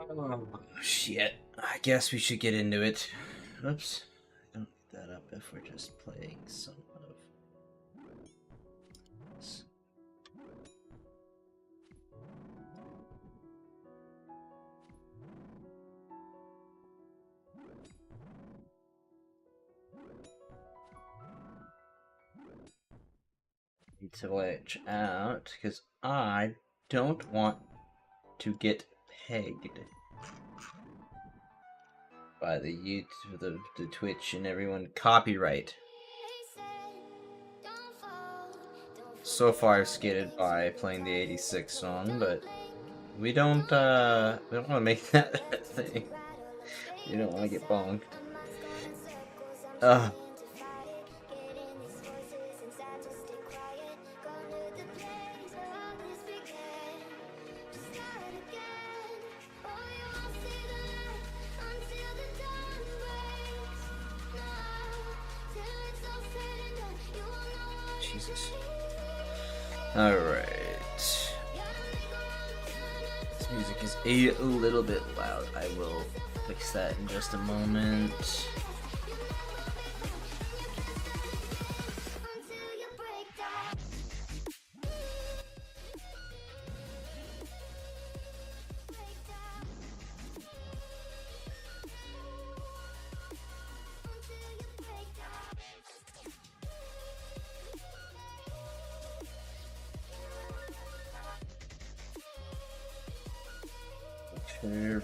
Oh, shit. I guess we should get into it. Oops. I don't need that up if we're just playing some of this. Need to watch out because I don't want to get pegged by the YouTube, the Twitch, and everyone. Copyright. So far, I've skated by playing the '86 song, but we don't want to make that a thing. You don't want to get bonked. Jesus. Alright. This music is a little bit loud. I will fix that in just a moment.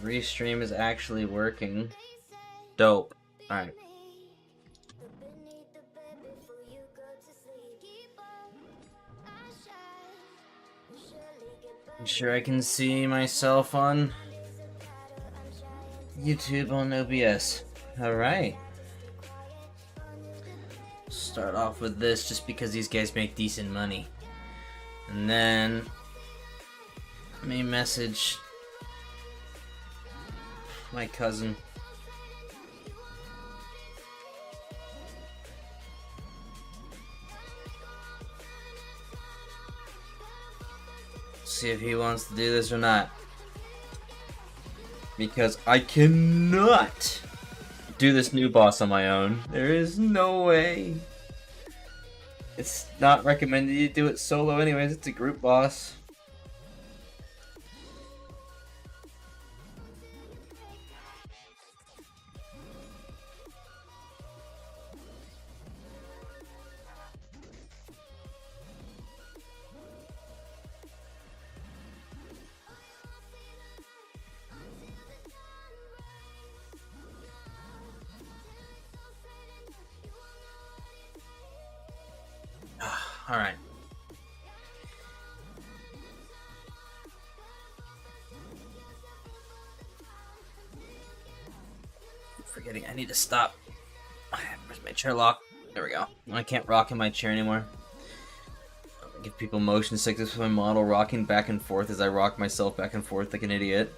Restream is actually working. Dope. Alright. I'm sure I can see myself on YouTube on OBS. Alright. Start off with this just because these guys make decent money. And then let me message my cousin. See if he wants to do this or not. Because I cannot do this new boss on my own. There is no way. It's not recommended you do it solo anyways, it's a group boss. Alright. Forgetting I need to stop. Where's my chair lock? There we go. I can't rock in my chair anymore. I give people motion sickness with my model rocking back and forth as I rock myself back and forth like an idiot.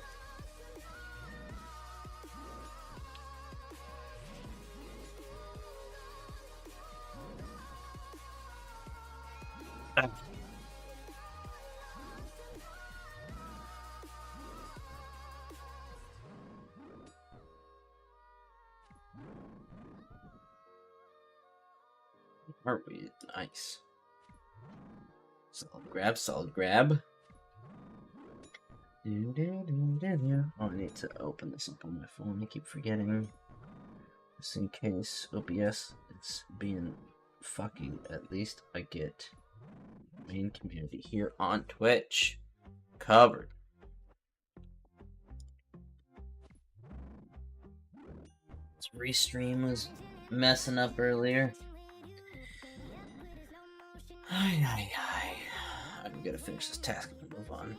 Are we? Nice. Solid grab, solid grab. Oh, I need to open this up on my phone. I keep forgetting. Just in case OBS is being fucking. At least I get main community here on Twitch covered. This restream was messing up earlier. I'm gonna finish this task and move on.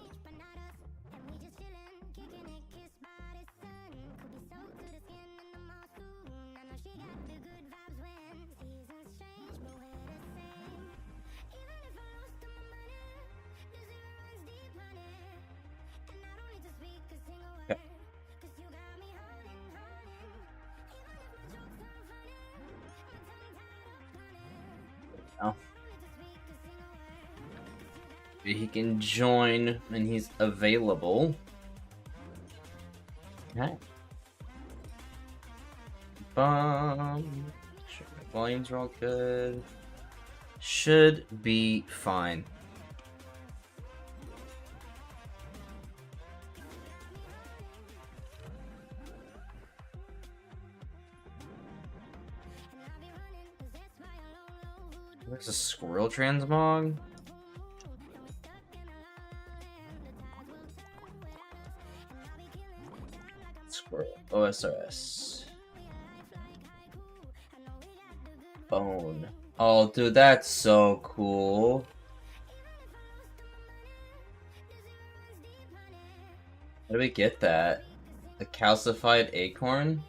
Okay. Now. He can join when he's available. Okay. Sure, my volumes are all good. Should be fine. There's a squirrel transmog. Squirrel OSRS. Bone. Oh, dude, that's so cool. How do we get that? The calcified acorn?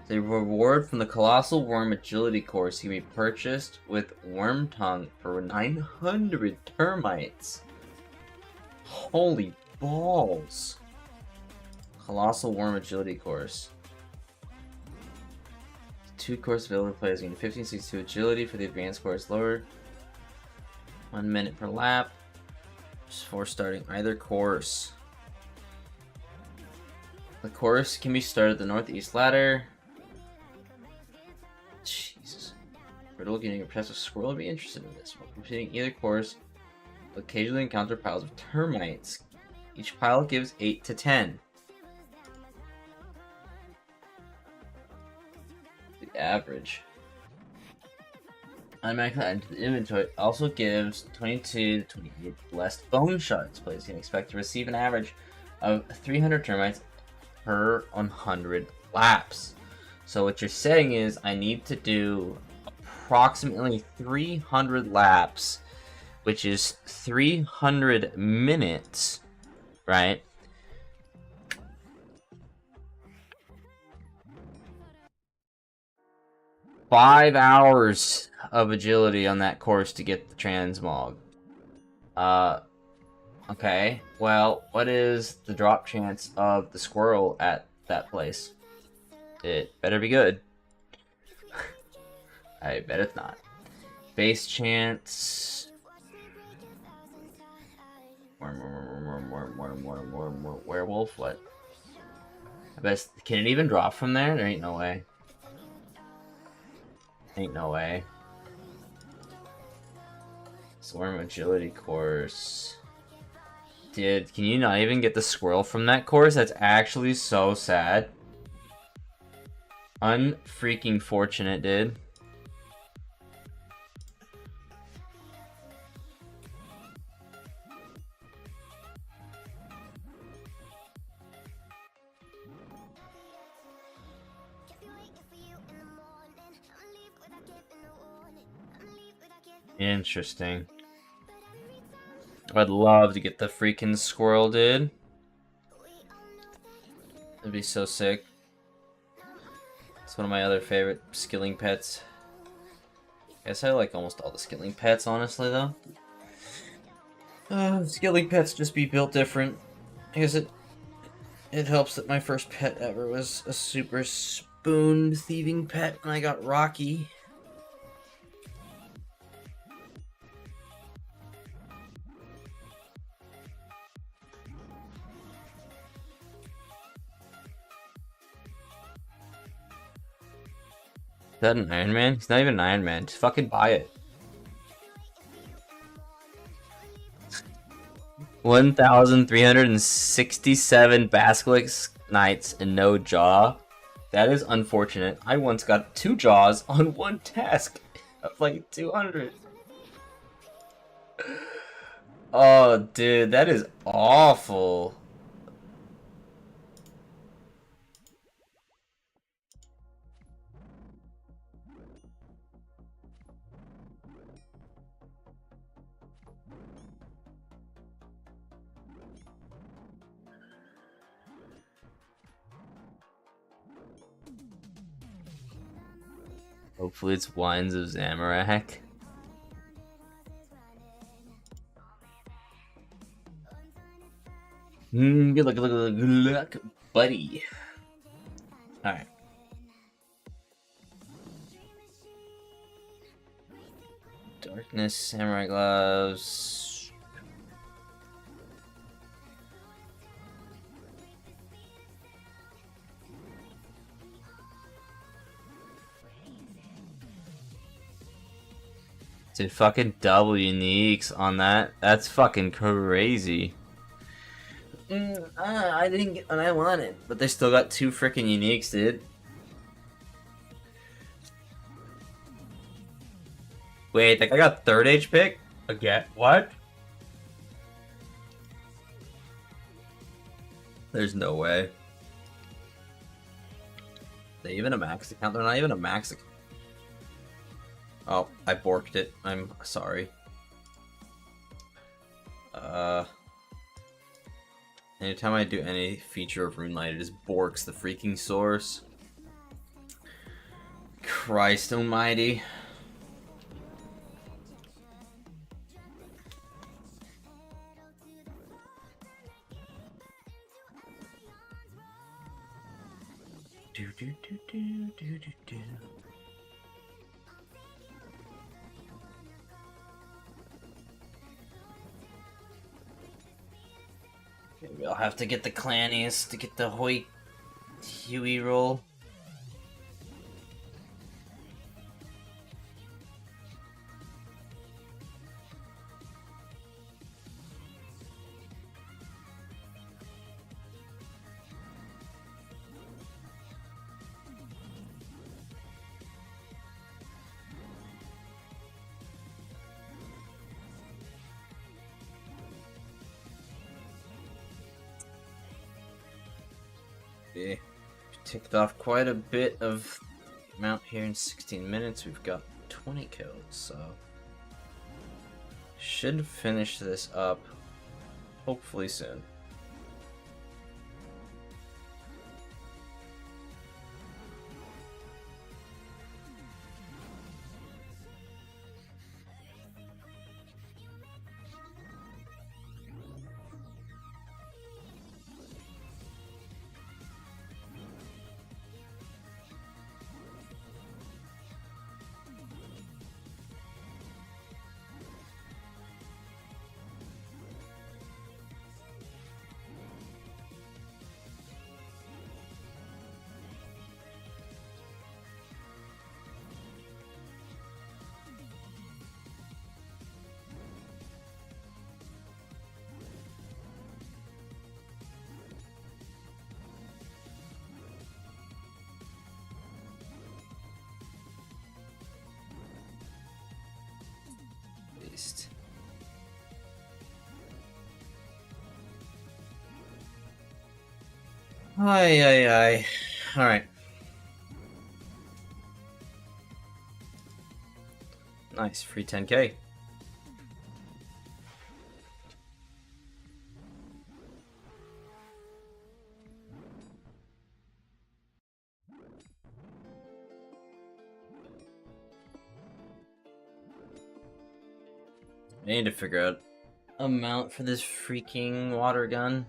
The reward from the Colossal Worm Agility course can be purchased with Worm Tongue for 900 termites. Holy balls. Colossal Worm Agility course. 2 course available players gain 1562 agility for the advanced course lower. 1 minute per lap. Just for starting either course. The course can be started at the northeast ladder. Jesus. Riddle getting a press of squirrel would be interested in this. While completing either course, will occasionally encounter piles of termites. Each pile gives 8 to 10. The average. Automatically added to the inventory also gives 22 to 28 blessed bone shards. Players can expect to receive an average of 300 termites per 100 laps. So what you're saying is I need to do approximately 300 laps, which is 300 minutes, right? Five hours of agility on that course to get the transmog. Okay. Well, what is the drop chance of the squirrel at that place? It better be good. I bet it's not. Base chance. Werewolf? What? I bet. Can it even drop from there? There ain't no way. Ain't no way. Swarm agility course. Dude, can you not even get the squirrel from that course? That's actually so sad. Unfreaking fortunate, dude. Interesting. I'd love to get the freaking squirrel, dude. That'd be so sick. It's one of my other favorite skilling pets. I guess I like almost all the skilling pets, honestly, though. Skilling pets just be built different. I guess it helps that my first pet ever was a super spoon thieving pet when I got Rocky. Is that an Iron Man? He's not even an Iron Man. Just fucking buy it. 1,367 Basilisk Knights and no jaw. That is unfortunate. I once got 2 jaws on 1 task of like 200. Oh, dude, that is awful. Hopefully it's Wines of Zamorak. Good luck, good luck, buddy. Alright. Darkness, Samurai Gloves. Dude, fucking double uniques on that. That's fucking crazy. I didn't get what I wanted, but they still got 2 freaking uniques, dude. Wait, like I got 3rd age pick? Again, what? There's no way. They even a max account? They're not even a max account. Oh, I borked it. I'm sorry. Anytime I do any feature of RuneLight, it just borks the freaking source. Christ almighty. Do do do do do do do. Maybe I'll have to get the clannies to get the Huey roll. Yeah, ticked off quite a bit of amount here in 16 minutes. We've got 20 kills, so should finish this up hopefully soon. Ay, ay, ay. Alright. Nice, free 10k. I need to figure out amount for this freaking water gun.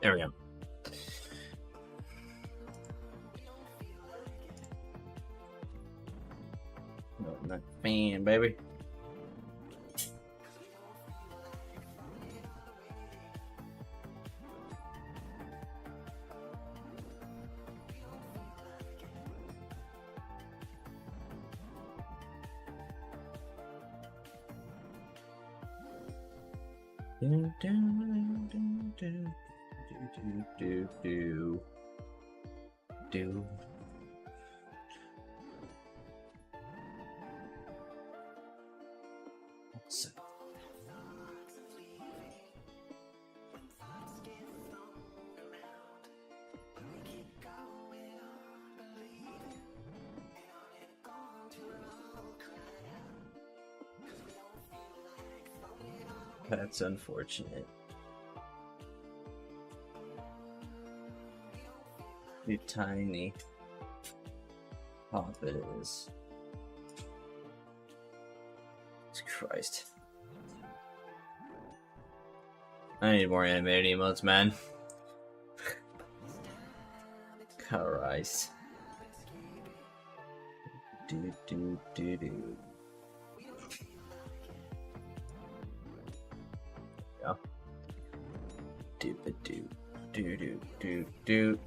There we go. Oh, that fan, baby. Do, do, do, do. Do. So. That's unfortunate. Too tiny. Pop it is. Jesus Christ. I need more animated emotes, man. Christ. Do do do do. Yeah. Do do do do do do.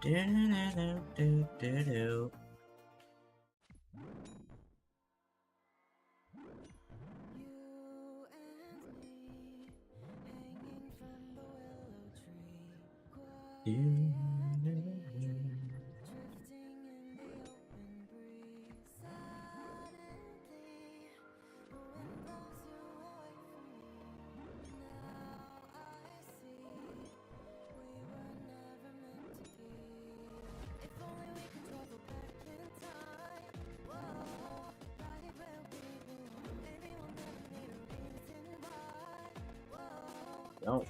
Do do do do do. No.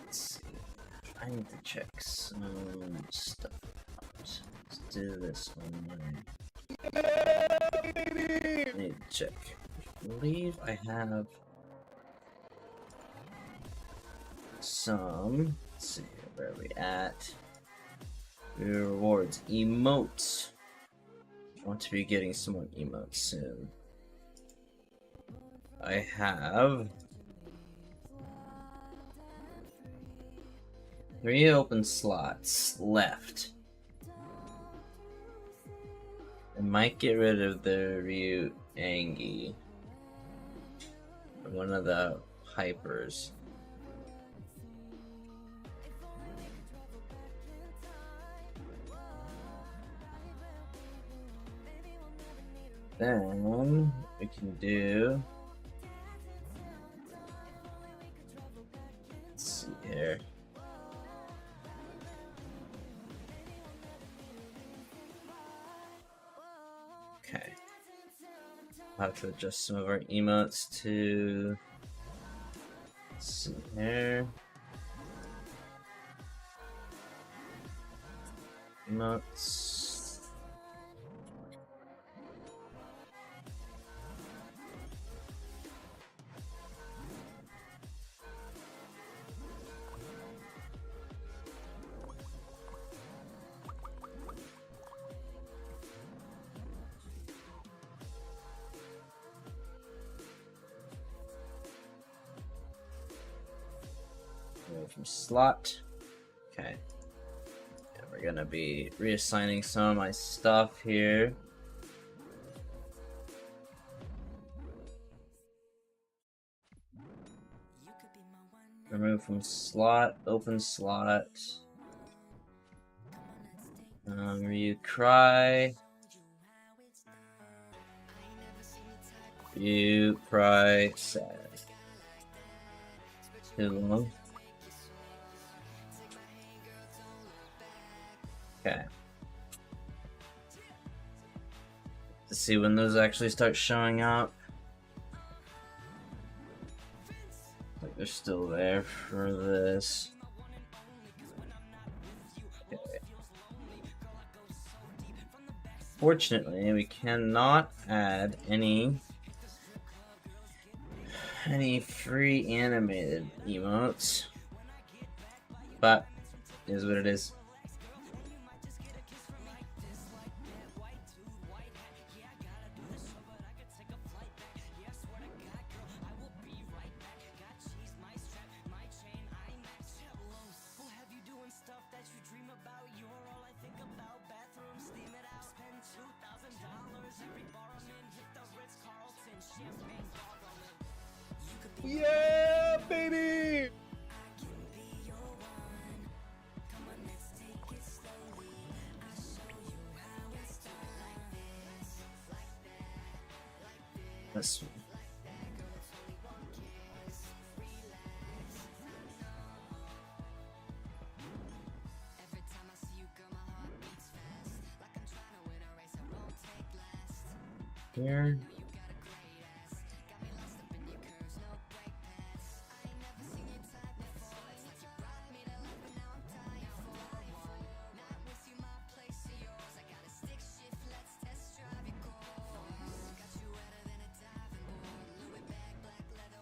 Let's see. I need to check some stuff out. Let's do this one. I need to check. I believe I have some. Let's see, where are we at? Rewards, emotes. I want to be getting some more emotes soon. I have 3 open slots left. I might get rid of the Ryu Angie. One of the hypers. Then we can do. Let's see here. Okay. I'll have to adjust some of our emotes to. Let's see here. Emotes. From slot. Okay. Yeah, we're gonna be reassigning some of my stuff here. Remove from slot, open slot. You cry. You cry sad. Too long. Okay. Let's see when those actually start showing up. Like they're still there for this. Okay. Fortunately, we cannot add any free animated emotes, but it is what it is. Yeah, baby! That's here.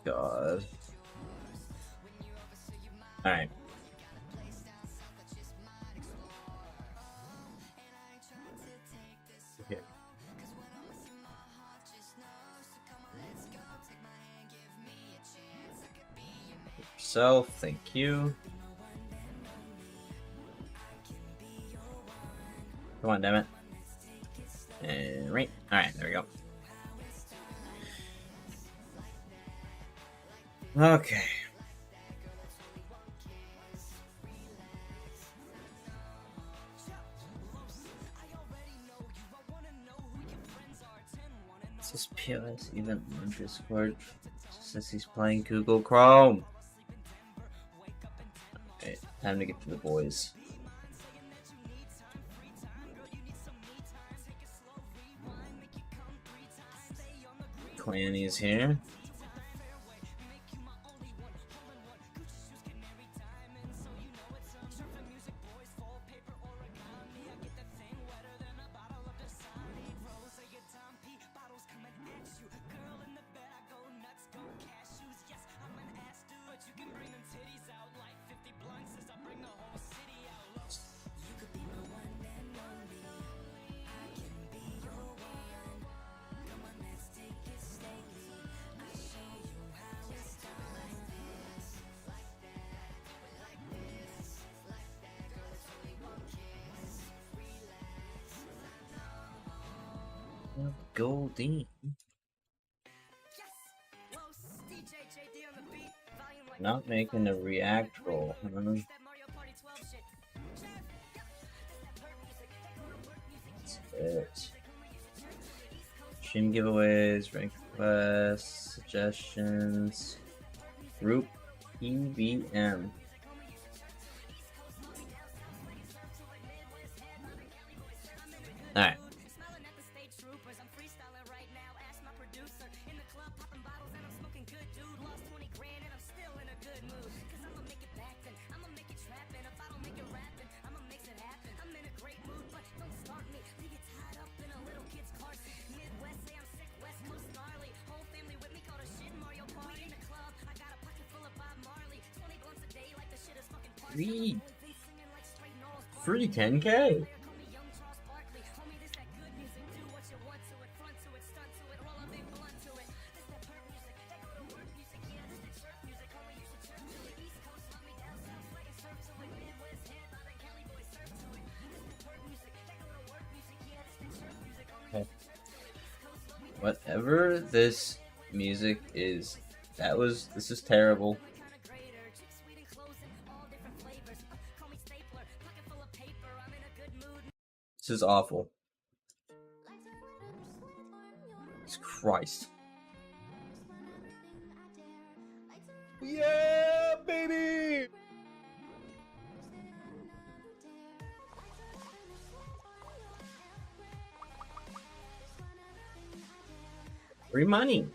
God. Alright. Okay. Yourself, thank you. Come on, damn it. And right. Alright, there we go. Okay. Is this POS even on Discord? Since he's playing Google Chrome. Okay, time to get to the boys. Clanny's here. Goldie. Not making a react roll. That's it. Stream giveaways, rank requests, suggestions, group EVM. Alright. Free 10K. Okay. Whatever this music is, this is terrible. This is awful. Jesus Christ. Yeah, baby! Free money.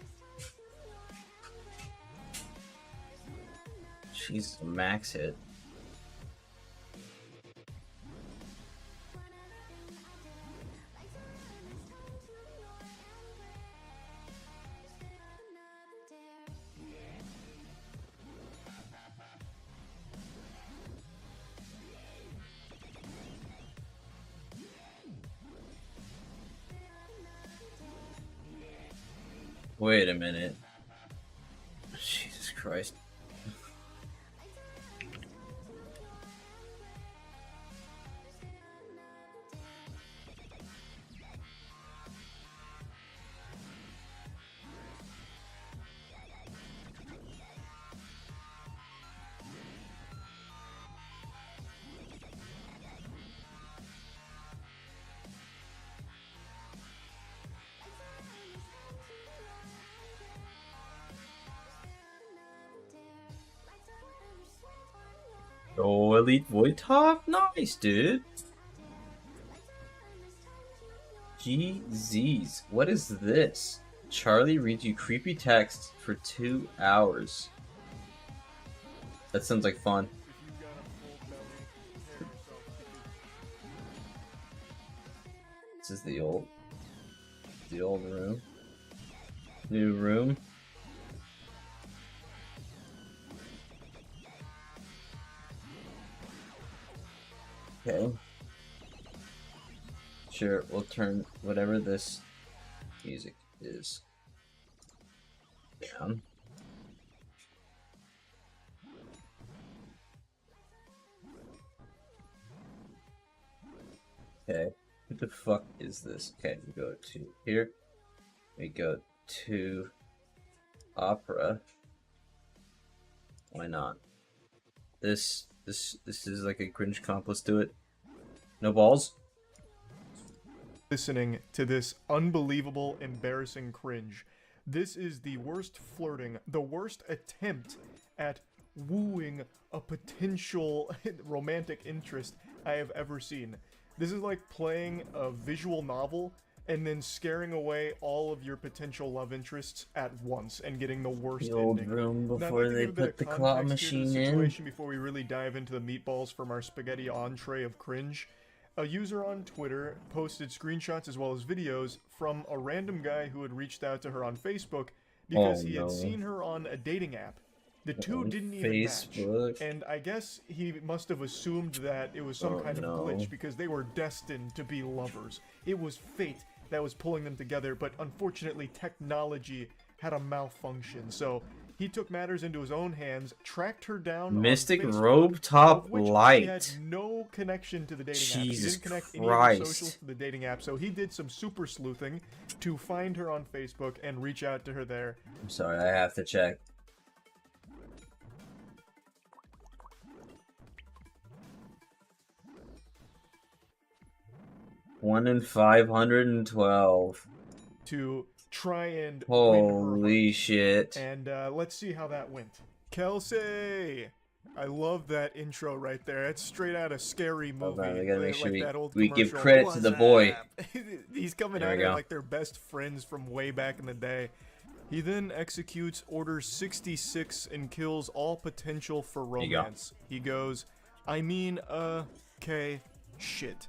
She's max hit. Wait a minute. Jesus Christ. Elite Voitov? Nice, dude. GZs. What is this? Charlie reads you creepy texts for 2 hours. That sounds like fun. This is the old room. New room. Okay. Sure, we'll turn whatever this music is down. Okay, what the fuck is this? Okay, we go to here. We go to opera. Why not? This is like a cringe comp. Let's do it. No balls. Listening to this unbelievable, embarrassing cringe. This is the worst flirting, the worst attempt at wooing a potential romantic interest I have ever seen. This is like playing a visual novel and then scaring away all of your potential love interests at once and getting the worst old ending. room Now, before they put the claw machine in. Before we really dive into the meatballs from our spaghetti entree of cringe. A user on Twitter posted screenshots as well as videos from a random guy who had reached out to her on Facebook because he had seen her on a dating app. The two didn't even match, and I guess he must have assumed that it was some kind of glitch because they were destined to be lovers. It was fate that was pulling them together, but unfortunately technology had a malfunction, so he took matters into his own hands, tracked her down Mystic on Facebook, Robe Top Light. She had no connection to the dating app. He didn't connect any of the socials to the dating app, so he did some super sleuthing to find her on Facebook and reach out to her there. I'm sorry, I have to check. One in 512. To try and holy shit. And let's see how that went. Kelsey! I love that intro right there. It's straight out of Scary Movie. We gotta make sure like we give credit to the boy. He's coming at her like they're best friends from way back in the day. He then executes Order 66 and kills all potential for romance. He goes, I mean, okay, shit.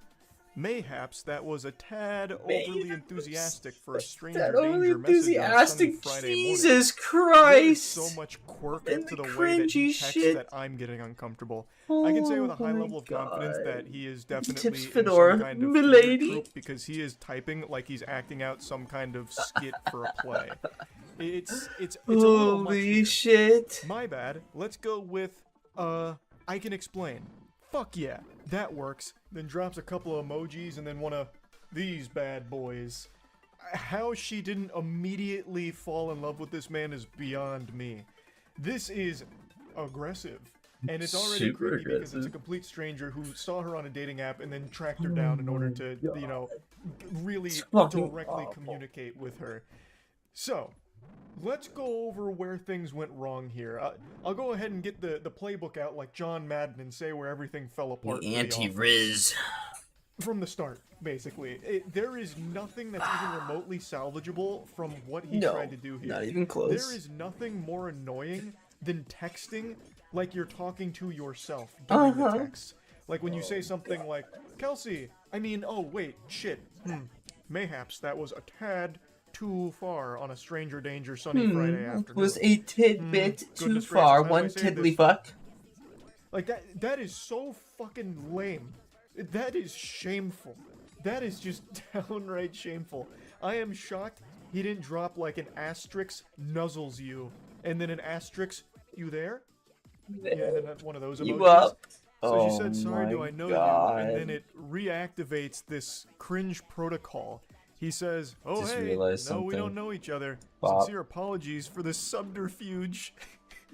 Mayhaps that was a tad overly enthusiastic for a stranger danger message on Sunday, Friday morning. Jesus Christ! There's so much quirk to the way that he texts that I'm getting uncomfortable. I can say with a high level of confidence that he is definitely in some kind of group because he is typing like he's acting out some kind of skit for a play. It's a little much. Holy shit! My bad. Let's go with I can explain. Fuck yeah, that works. Then drops a couple of emojis and then one of these bad boys. How she didn't immediately fall in love with this man is beyond me. This is aggressive. And it's already creepy because it's a complete stranger who saw her on a dating app and then tracked her down in order to, you know, really directly communicate with her. So, let's go over where things went wrong here. I'll go ahead and get the playbook out like John Madden and say where everything fell apart. The anti-Riz. From the start, basically. There is nothing that's even remotely salvageable from what he tried to do here. Not even close. There is nothing more annoying than texting like you're talking to yourself during the text. Like when you say something like, Kelsey, I mean, oh wait, shit, mayhaps that was a tad too far on a stranger danger sunny Friday afternoon. It was a tidbit too far, one tiddly fuck. Like that is so fucking lame. That is shameful. That is just downright shameful. I am shocked he didn't drop like an asterisk nuzzles you, and then an asterisk, you there? Yeah, and then one of those emojis. You up? So she said, sorry, do I know you? And then it reactivates this cringe protocol. He says, oh hey, no, we don't know each other. Sincere apologies for the subterfuge.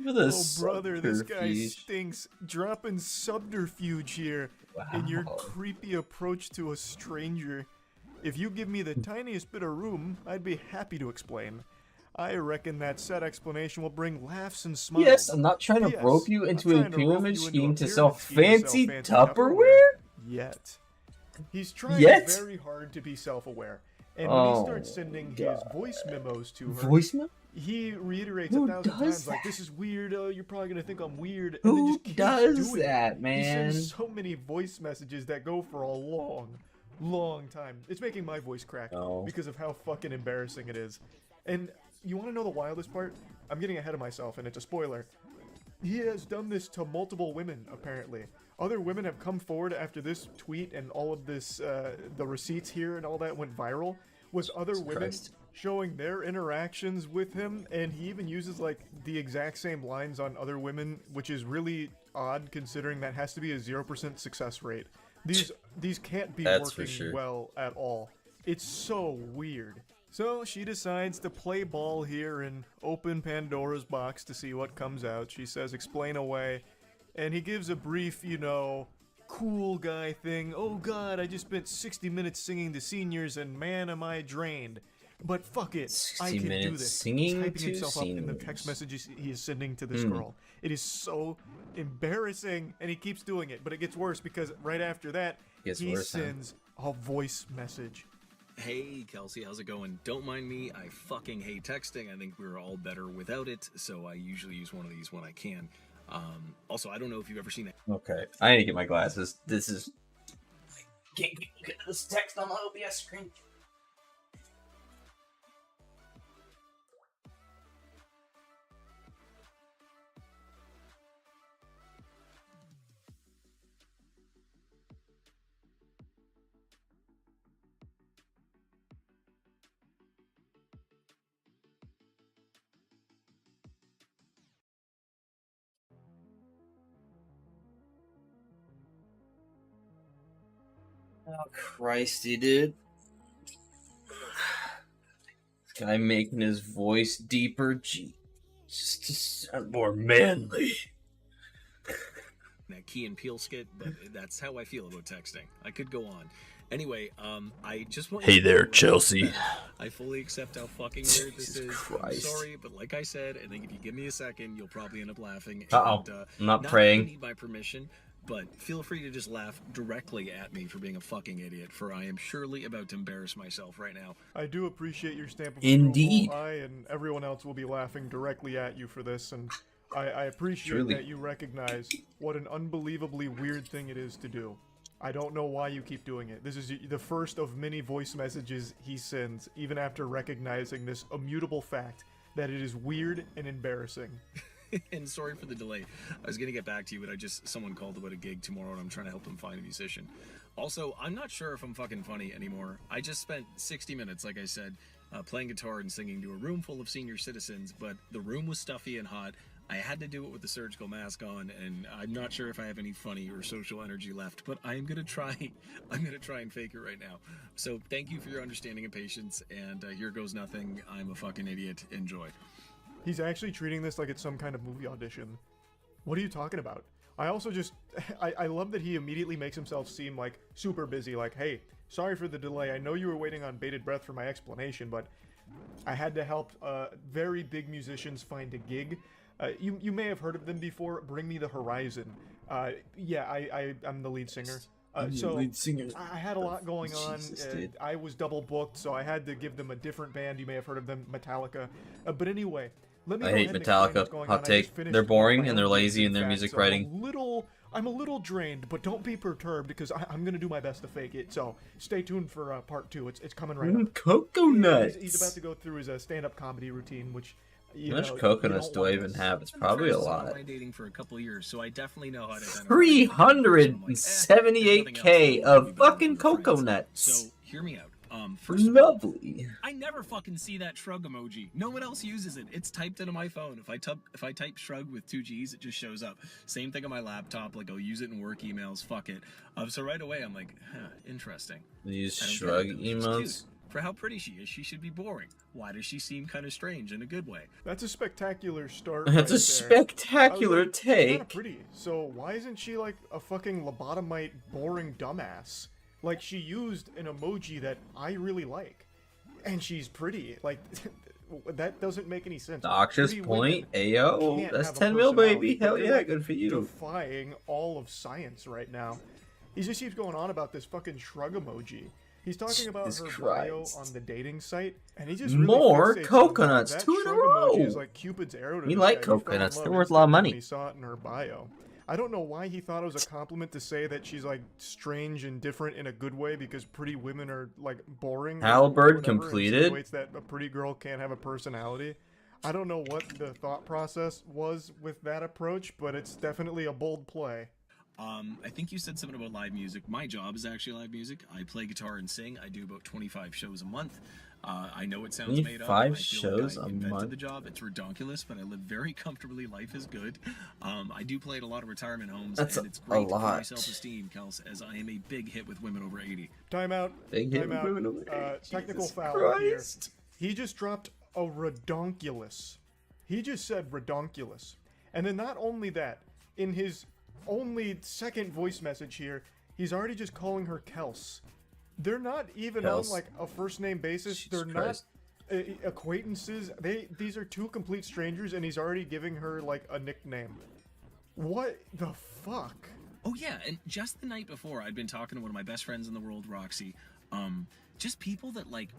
Oh brother, this guy stinks. Dropping subterfuge here in your creepy approach to a stranger. If you give me the tiniest bit of room, I'd be happy to explain. I reckon that said explanation will bring laughs and smiles. Yes, I'm not trying to P.S. rope you I'm into a trying to rope pyramid you into a scheme to pyramid sell scheme to sell fancy fancy Tupperware? Yet. He's trying Yet? very hard to be self-aware. And when he Oh, starts sending his God. voice memos to her, Voicemail? he reiterates Who 1,000 does times, like, that? this is weird, you're probably gonna think I'm weird, and then Who just keeps does doing that, it. man? He sends so many voice messages that go for a long time. It's making my voice crack Oh. because of how fucking embarrassing it is. And you wanna know the wildest part? I'm getting ahead of myself, and it's a spoiler. He has done this to multiple women, apparently. Other women have come forward after this tweet and all of this, the receipts here and all that went viral, with other women Christ. showing their interactions with him, and he even uses, like, the exact same lines on other women, which is really odd considering that has to be a 0% success rate. These can't be That's for working sure. well at all. It's so weird. So she decides to play ball here and open Pandora's box to see what comes out. She says, explain away. And he gives a brief, you know, cool guy thing. Oh god, I just spent 60 minutes singing to seniors and man am I drained. But fuck it, I 60 can do minutes this. singing He's hyping to himself up in the seniors. text messages he is sending to this girl. It is so embarrassing, and he keeps doing it. But it gets worse because right after that, Gets he worse, huh? sends a voice message. Hey, Kelsey, how's it going? Don't mind me, I fucking hate texting. I think we're all better without it, so I usually use one of these when I can. Also, I don't know if you've ever seen it. Okay, I need to get my glasses. This is... Can't get this text on the OBS screen. Oh, Christy, dude. This guy making his voice deeper, just to sound more manly. That Key and Peele skit, but that's how I feel about texting. I could go on. Anyway, I just want Hey you to there, know right Chelsea. off the bat, I fully accept how fucking weird this Jesus is. Christ. I'm sorry, but like I said, I think if you give me a second, you'll probably end up laughing. Uh-oh. And, I'm not that praying. you need my permission, but feel free to just laugh directly at me for being a fucking idiot, for I am surely about to embarrass myself right now. I do appreciate your stamp of Indeed. approval. I and everyone else will be laughing directly at you for this, and I appreciate Truly. that you recognize what an unbelievably weird thing it is to do. I don't know why you keep doing it. This is the first of many voice messages he sends, even after recognizing this immutable fact that it is weird and embarrassing. And sorry for the delay. I was gonna get back to you, but someone called about a gig tomorrow and I'm trying to help them find a musician. Also, I'm not sure if I'm fucking funny anymore. I just spent 60 minutes, like I said, playing guitar and singing to a room full of senior citizens, but the room was stuffy and hot. I had to do it with the surgical mask on, and I'm not sure if I have any funny or social energy left, but I'm gonna try. I'm gonna try and fake it right now. So thank you for your understanding and patience, and here goes nothing. I'm a fucking idiot. Enjoy. He's actually treating this like it's some kind of movie audition. What are you talking about? I also just, I love that he immediately makes himself seem like super busy, like, hey, sorry for the delay, I know you were waiting on bated breath for my explanation, but I had to help very big musicians find a gig. You may have heard of them before, Bring Me the Horizon. Yeah, I'm the lead singer. So Lead singer. I had a lot going on. Jesus, dude. I was double booked, so I had to give them a different band. You may have heard of them, Metallica. But anyway, let me I go hate ahead and explain Metallica. what's going Hot on. I take. just finished They're with boring my and they're own lazy in music their facts, music so writing. I'm a little drained, but don't be perturbed because I'm gonna do my best to fake it. So stay tuned for part 2. It's coming right up. Cocoa nuts. He's about to go through his stand-up comedy routine, which you How much know, coconuts you do don't I want even this. have? It's probably a I've been lot. online dating for a couple years, so I definitely know how to identify. 378k of fucking cocoa nuts. So hear me out. First of all, Lovely. I never fucking see that shrug emoji. No one else uses it. It's typed into my phone. If I type shrug with 2 G's, it just shows up. Same thing on my laptop. Like I'll use it in work emails. Fuck it. So right away I'm like, huh, interesting. These I don't shrug get it, though. She's emotes. cute. For how pretty she is, she should be boring. Why does she seem kind of strange in a good way? That's a spectacular start. That's right a there. spectacular I was like, she's kinda take. pretty. So why isn't she like a fucking lobotomite, boring dumbass? Like she used an emoji that I really like, and she's pretty. Like that doesn't make any sense. Doctor's Pretty Point, women Ayo, can't that's have a 10 mil, personality, baby. but Hell they're, yeah, like, good for you. defying all of science right now. He just keeps going on about this fucking shrug emoji. He's talking about Jesus her bio Christ. on the dating site, and he just really More fixates on coconuts, that. 2 in a Shrug emoji row. is like Cupid's arrow to We this like guy. He fell in coconuts. love They're worth a lot of instantly money. when he saw it in her bio. I don't know why he thought it was a compliment to say that she's like strange and different in a good way because pretty women are like boring. or Halberd whatever, completed. insinuates that a pretty girl can't have a personality. I don't know what the thought process was with that approach, but it's definitely a bold play. I think you said something about live music. My job is actually live music. I play guitar and sing. I do about 25 shows a month. I know it sounds made up. 25 I feel shows like I a invented month? the job. It's redonkulous, but I live very comfortably. Life is good. I do play at a lot of retirement homes, That's and it's a great for lot. my self-esteem, Kels, as I am a big hit with women over 80. Timeout. Big hit Timeout. with women over Technical Jesus foul Christ. here. He just dropped a redonkulous. He just said redonkulous. And then not only that, in his only second voice message here, he's already just calling her Kels. They're not even Kels. on like a first name basis. Jesus They're Christ. not acquaintances. These are two complete strangers, and he's already giving her like a nickname. What the fuck? Oh yeah, and just the night before, I'd been talking to one of my best friends in the world, Roxy. Just people that like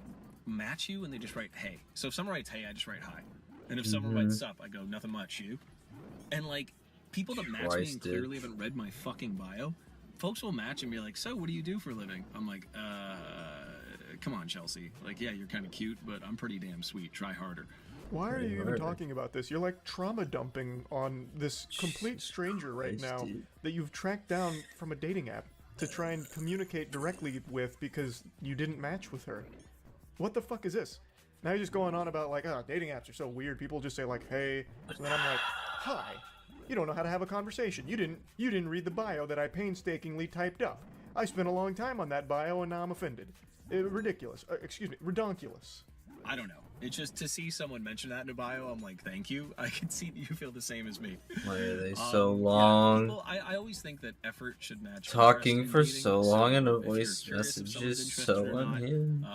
match you and they just write hey. So if someone writes hey, I just write hi. And if someone writes up, I go nothing much, you. And like people that match me Christ, and dude. clearly haven't read my fucking bio, folks will match and be like, so what do you do for a living? I'm like, come on, Chelsea. Like, yeah, you're kind of cute, but I'm pretty damn sweet. Try harder. Why are Pretty you even hard. talking about this? You're like trauma dumping on this complete stranger right Christ, now dude. that you've tracked down from a dating app to try and communicate directly with because you didn't match with her. What the fuck is this? Now you're just going on about like, oh, dating apps are so weird. People just say like, hey, so then I'm like, hi. You don't know how to have a conversation. You didn't read the bio that I painstakingly typed up. I spent a long time on that bio and now I'm offended. Ridiculous. Excuse me, redonkulous. I don't know. It's just to see someone mention that in a bio, I'm like, thank you. I can see that you feel the same as me. Why are they so Yeah, long? people, I always think that effort should match Talking interest in for dating. so long and a if you're voice curious if message someone's is interested so or not, unhinged.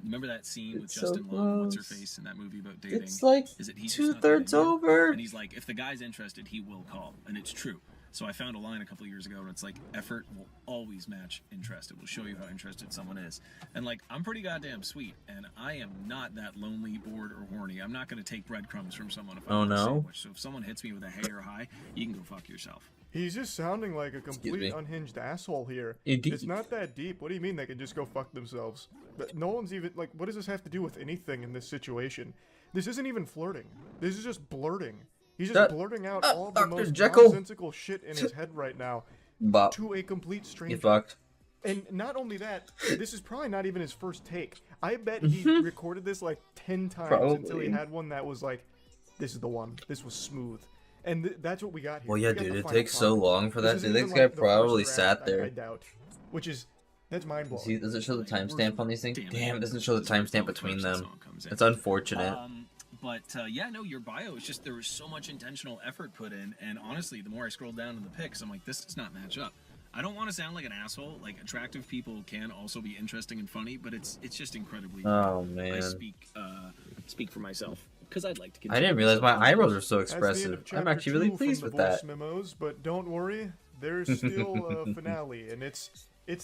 remember that scene with It's so Justin Long, what's her close. face in that movie about dating? It's like Is it he's just not 2/3 dating you? over. And he's like, if the guy's interested, he will call, and it's true. So I found a line a couple years ago, and it's like, effort will always match interest. It will show you how interested someone is. And like, I'm pretty goddamn sweet, and I am not that lonely, bored, or horny. I'm not going to take breadcrumbs from someone if I Oh, want a no? sandwich. So if someone hits me with a hey or hi, you can go fuck yourself. He's just sounding like a complete me. unhinged asshole here. Indeed. It's not that deep. What do you mean they can just go fuck themselves? But no one's even like, what does this have to do with anything in this situation? This isn't even flirting. This is just blurting. He's just That- blurting out all the Dr. most Jekyll. nonsensical shit in his head right now Bop. to a complete stranger. Get fucked. And not only that, this is probably not even his first take. I bet he recorded this like 10 times until he Probably. had one that was like, this is the one. This was smooth. And that's what we got here. Well, yeah, We got dude, the it final takes so product. long for that. This Dude, isn't this even, guy like, the first probably draft, sat I there. doubt. Which is, that's mind blowing. See, does it show the timestamp on these things? Damn it. Damn, it doesn't show the This is where timestamp the between Clarkson them. song comes in. It's unfortunate. But yeah, no, your bio is just there was so much intentional effort put in, and honestly, the more I scroll down in the pics, I'm like, this does not match up. I don't want to sound like an asshole. Like attractive people can also be interesting and funny, but it's just incredibly. Oh I man, speak for myself because I'd like to. I didn't realize my eyebrows are so That's the end expressive. of I'm chapter actually really 2 pleased from with the voice that. memos, but don't worry, there's still a finale, and it's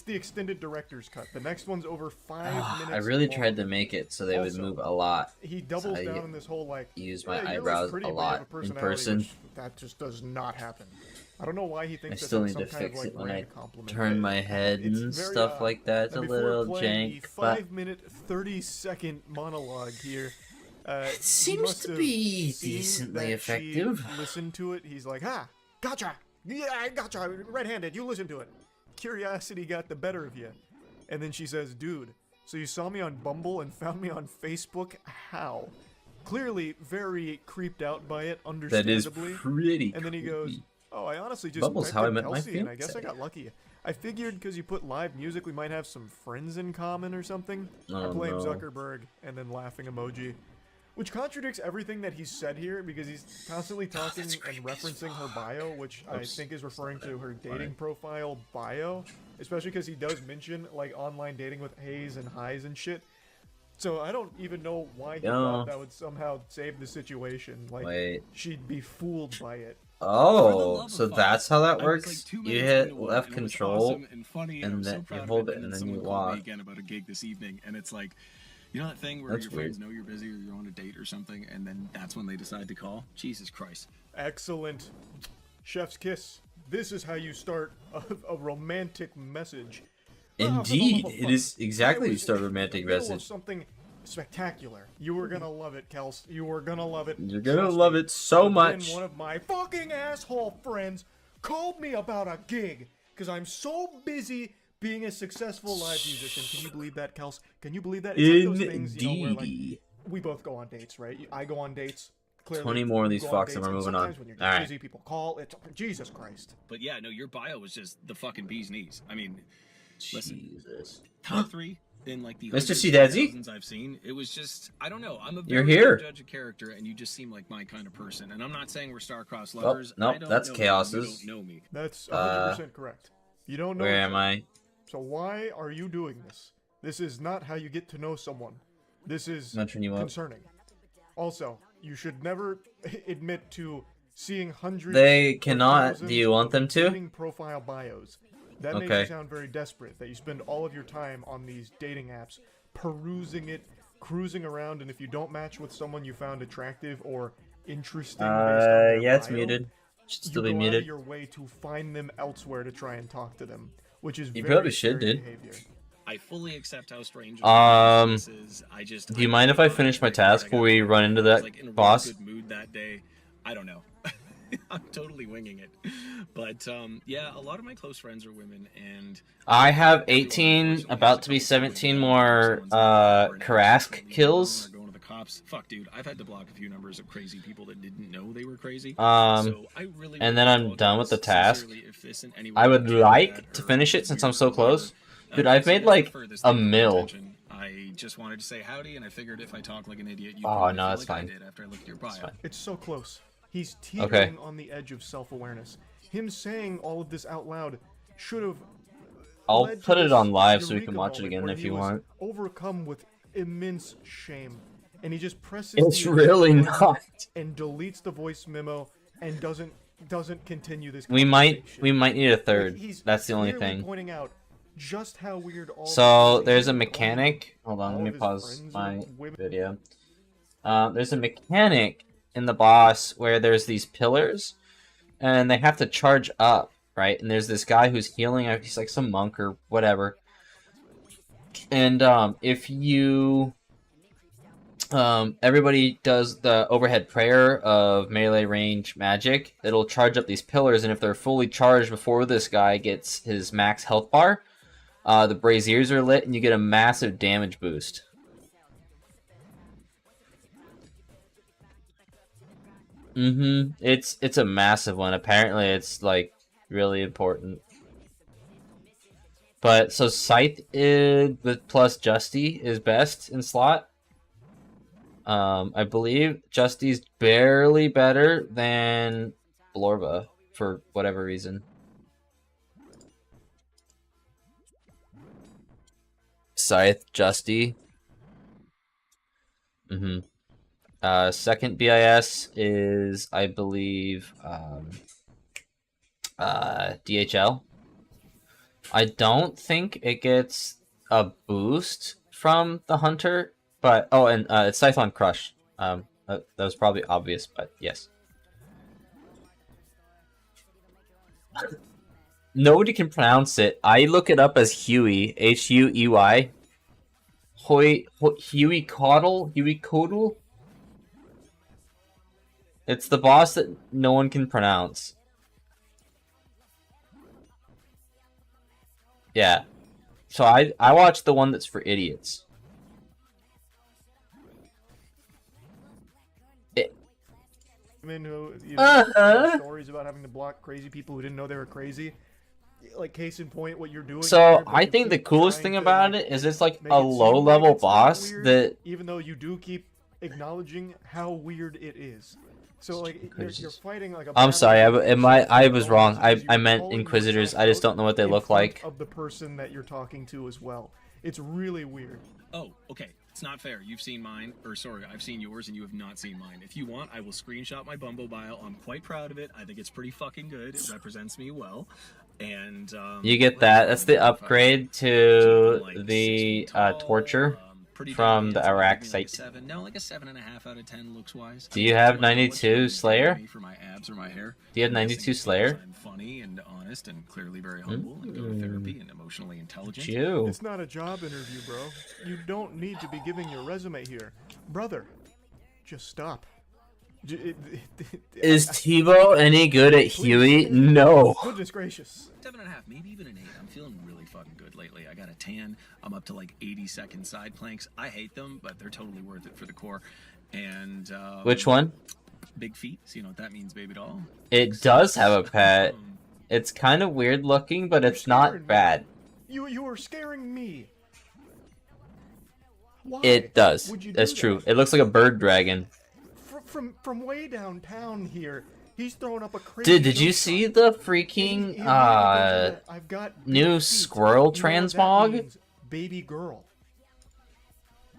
the extended director's cut. The next one's over 5 minutes. I really long. tried to make it so they would Also, move a lot. He doubles I down on this whole like use my "Yeah, you're eyebrows pretty, a but you lot have a in personality," person. which that just does not happen. I don't know why he I thinks still that's need like to some kind of fix like it when I grand compliment. turn my head It's and very, stuff like that. It's now a before little playing jank, the but 5-minute, 30-second monologue here. it he seems must to have be seen decently that effective. She listened to it. He's like, "Ah, gotcha. Yeah, I gotcha. Red-handed. You listen to it." Curiosity got the better of you. And then she says, "Dude, so you saw me on Bumble and found me on Facebook? How?" Clearly very creeped out by it, That is understandably. pretty. And then he goes, creepy. "Oh, I honestly just Bumble's typed how I in met my Kelsey, and I guess I fiancé." got lucky. I figured because you put live music, we might have some friends in common or something." I Oh, blame no. Zuckerberg, and then laughing emoji. Which contradicts everything that he's said here, because he's constantly talking and referencing her bio, which I Oops. think is referring to her dating Fine. profile bio. Especially because he does mention, like, online dating with hays and highs and shit. So I don't even know why he Yeah. thought that would somehow save the situation. Like, Wait. she'd be fooled by it. Oh, so that's how that I was, works? 2 You minutes hit into one, left and it was control, awesome and funny, and I and was so then you proud of hold it. it, and then someone you called me walk. again about a gig this evening, and it's like, you know that thing where That's your weird. friends know you're busy or you're on a date or something, and then that's when they decide to call? Jesus Christ. Excellent. Chef's kiss. This is how you start a romantic message. Ah, for the love Indeed, of it fuck. is exactly I you was start a in the romantic middle of message. something spectacular. You were gonna love it, Kels. You were gonna love it. You're gonna Trust love me. it so But much. then one of my fucking asshole friends called me about a gig because I'm so busy being a successful live musician. Can you believe that, Kels? Can you believe that? It's like those things, you know, where like Indeed. we both go on dates, right? I go on dates. Clearly, 20 more of you these go on fucks and dates, we're moving on. sometimes when you're just Alright. busy, people call. It's Jesus Christ. But yeah, no, your bio was just the fucking bee's knees. I mean, listen, Jesus. top 3 in like the Mr. hundreds C. of Dadzy? thousands I've seen. It was just, I don't know. I'm a You're very here. good judge of character, and you just seem like my kind of person. And I'm not saying we're star-crossed Oh, lovers. nope, I don't that's know you, Chaos's. You don't know me. That's 100% correct. You don't know Where each am other. I? So why are you doing this? This is not how you get to know someone. This is Mention you up. concerning. Also, you should never admit to seeing hundreds. They or cannot. thousands Do you want of them to? dating profile bios. That makes Okay. you sound very desperate. That you spend all of your time on these dating apps, perusing it, cruising around, and if you don't match with someone you found attractive or interesting based on their Yeah, it's bio, muted. Should you still go be out of muted. your way to find them elsewhere to try and talk to them, which is You very probably should, scary dude. behavior. I fully accept how strange. Um, This is. Do you mind if I finish my task before we run into that like in a boss? Really good mood that day. I don't know. I'm totally winging it. But yeah, a lot of my close friends are women, and I have everyone 18, unfortunately about has to be a couple 17 women, more, someone's or an Karask ex, kills. or going to the cops. Fuck, dude, I've had to block a few numbers of crazy people that didn't know they were crazy. So I really, And then I'm done with the task. sincerely if this in any way I would makes you like mad to or finish it is since weird I'm so or whatever. close. Dude, Okay, I've so made that's the like furthest a thing from mil. attention. I just wanted to say howdy, and I figured if I talk like an idiot, you'd Oh, probably no, feel that's like fine. I did after I looked at your bio. fine. It's so close. He's teetering Okay. on the edge of self-awareness. Him saying all of this out loud should have. I'll led to put it this on live so we eureka can watch it moment again where if he you was want. Overcome with immense shame, and he just presses. It's the really eject button not. And deletes the voice memo and doesn't continue this. We might conversation. need a Like, third. he's That's the only clearly thing. Pointing out just how weird all. So this there's a is. mechanic. Hold on, All let me of his pause friends my are women. video. There's a mechanic in the boss where there's these pillars, and they have to charge up, right? And there's this guy who's healing. He's like some monk or whatever. And if you everybody does the overhead prayer of melee range magic, it'll charge up these pillars, and if they're fully charged before this guy gets his max health bar, the braziers are lit and you get a massive damage boost. It's a massive one. Apparently it's like really important. But so Scythe with plus Justy is best in slot. I believe Justy's barely better than Blorba for whatever reason. Scythe, Justy. Second BIS is, I believe, DHL. I don't think it gets a boost from the Hunter, but it's Siphon Crush. That was probably obvious, but yes. Nobody can pronounce it. I look it up as Huey, Huey. Huey Caudle. It's the boss that no one can pronounce. Yeah. So I watched the one that's for idiots. Women who have stories about having to block crazy people who didn't know they were crazy. Like case in point, what you're doing. So here, but I you think the keep coolest trying thing to, about like, it is it's like make a it seem like low-level it's not boss weird, that even though you do keep acknowledging how weird it is. So like you're fighting like a. I'm sorry, I was wrong. Because I you're meant calling Inquisitors. yourself I just out don't know what they in look front like. Of the person that you're talking to as well. It's really weird. Oh, okay. It's not fair. You've seen mine, or sorry, I've seen yours and you have not seen mine. If you want, I will screenshot my Bumble bio. I'm quite proud of it. I think it's pretty fucking good. It represents me well. And You get that. That's the upgrade to the torture from the Iraq site. No, like a 7.5 out of 10 looks wise. Do you have 92 Slayer? For my abs or my hair. Do you have 92 Slayer? I'm funny and honest and clearly very humble and go to therapy and emotionally intelligent. It's not a job interview, bro. You don't need to be giving your resume here. Brother, just stop. Is Tebow any good at Huey? No. Goodness gracious. 7.5, maybe even an 8. I'm feeling really fucking good lately. I got a tan. I'm up to like 80-second side planks. I hate them, but they're totally worth it for the core. And which one? Big feet. So you know what that means, baby doll. It does have a pet. It's kind of weird looking, but it's not bad. You are scaring me. Why? It does. That's true. It looks like a bird dragon. From way downtown here, he's throwing up a crazy. Dude, did you see the freaking I've got new squirrel transmog? Baby girl.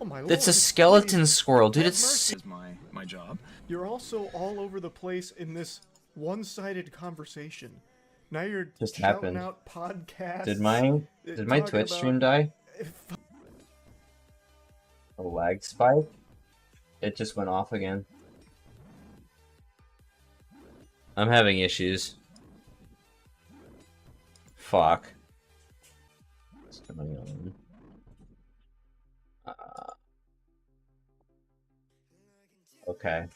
Oh my lord. It's a skeleton squirrel, dude. It's my job. You're also all over the place in this one-sided conversation. Now you're just shouting happened. Out podcasts. Did my Twitch stream die? A lag spike? It just went off again. I'm having issues. Fuck. What's going on? Okay.